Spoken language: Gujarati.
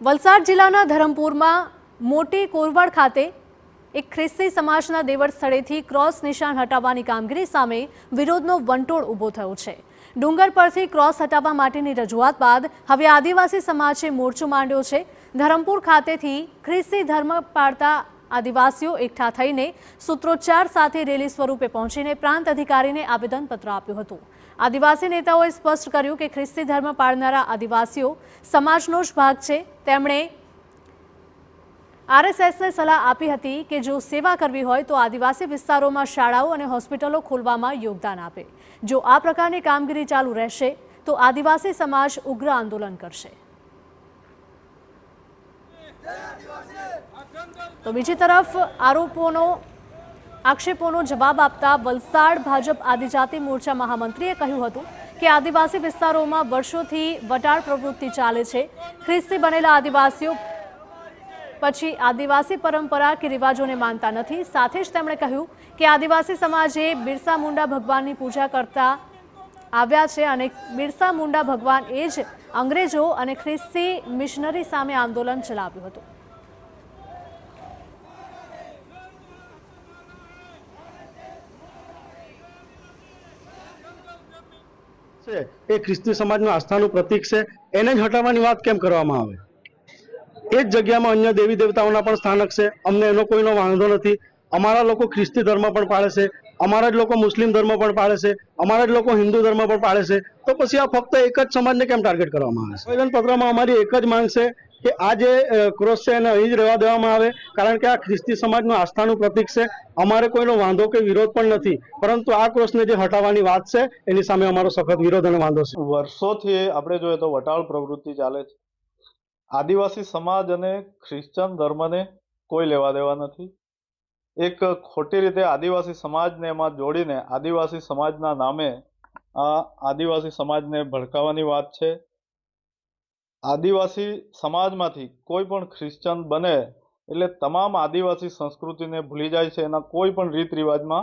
વલસાડ જિલ્લાના ધરમપુરમાં મોટી કોરવાડ ખાતે એક ખ્રિસ્તી સમાજના દેવળ સ્થળેથી ક્રોસ નિશાન હટાવવાની કામગીરી સામે વિરોધનો વંટોળ ઊભો થયો છે। ડુંગર પરથી ક્રોસ હટાવવા માટેની રજૂઆત બાદ હવે આદિવાસી સમાજે મોરચો માંડ્યો છે। ધરમપુર ખાતેથી ખ્રિસ્તી ધર્મ પાળતા આદિવાસીઓ એકઠા થઈને સૂત્રોચ્ચાર સાથે રેલી સ્વરૂપે પહોંચીને પ્રાંત અધિકારીને આવેદનપત્ર આપ્યું હતું। આદિવાસી નેતાઓએ સ્પષ્ટ કર્યું કે ખ્રિસ્તી ધર્મ પાળનારા આદિવાસીઓ સમાજનો જ ભાગ છે। તેમણે આરએસએસને સલાહ આપી હતી કે જો સેવા કરવી હોય તો આદિવાસી વિસ્તારોમાં શાળાઓ અને હોસ્પિટલો ખોલવામાં યોગદાન આપે। જો આ પ્રકારની કામગીરી ચાલુ રહેશે તો આદિવાસી સમાજ ઉગ્ર આંદોલન કરશે। તો બીજી તરફ આક્ષેપોનો જવાબ આપતા વલસાડ ભાજપ આદિજાતિ મોરચા મહામંત્રીએ કહ્યું હતું કે આદિવાસી વિસ્તારોમાં વર્ષોથી વટાળ પ્રવૃત્તિ ચાલે છે। ખ્રિસ્તી બનેલા આદિવાસીઓ પછી આદિવાસી પરંપરા કે રિવાજોને માનતા નથી। સાથે જ તેમણે કહ્યું કે આદિવાસી સમાજે બિરસા મુંડા ભગવાનની પૂજા કરતા આવ્યા છે અને બિરસા મુંડા ભગવાન એ જ અંગ્રેજો અને ખ્રિસ્તી મિશનરી સામે આંદોલન ચલાવ્યું હતું। એ ખ્રિસ્તી સમાજનું આસ્થાનું પ્રતીક છે, એને જ હટાવવાની વાત કેમ કરવામાં આવે? એ જ જગ્યામાં અન્ય દેવી દેવતાઓના પણ સ્થાનક છે, અમને એનો કોઈનો વાંધો નથી। અમારા લોકો ખ્રિસ્તી ધર્મ પણ પાળે છે, અમારા જ લોકો મુસ્લિમ ધર્મ પણ પાળે છે, અમારા જ લોકો હિન્દુ ધર્મ પણ પાળે છે, તો પછી આ ફક્ત એક જ સમાજને કેમ ટાર્ગેટ કરવામાં આવે છે? આવેદનપત્રમાં અમારી એક જ માંગ છે કે આ જે ક્રોસ છે એને અહીં જ રહેવા દેવામાં આવે, કારણ કે આ ખ્રિસ્તી સમાજનું આસ્થાનું પ્રતીક છે। અમારે કોઈનો વાંધો કે વિરોધ પણ નથી, પરંતુ આ ક્રોસને જે હટાવવાની વાત છે એની સામે અમારો સખત વિરોધ અને વાંધો છે। વર્ષોથી આપણે જોઈએ તો વટાળ પ્રવૃત્તિ ચાલે છે। આદિવાસી સમાજ અને ખ્રિશ્ચન ધર્મને કોઈ લેવા દેવા નથી। એક ખોટી રીતે આદિવાસી સમાજને એમાં જોડીને આદિવાસી સમાજના નામે આ આદિવાસી સમાજને ભડકાવવાની વાત છે। આદિવાસી સમાજમાંથી કોઈ પણ ખ્રિશ્ચન બને એટલે તમામ આદિવાસી સંસ્કૃતિને ભૂલી જાય છે, એના કોઈ પણ રીત રિવાજમાં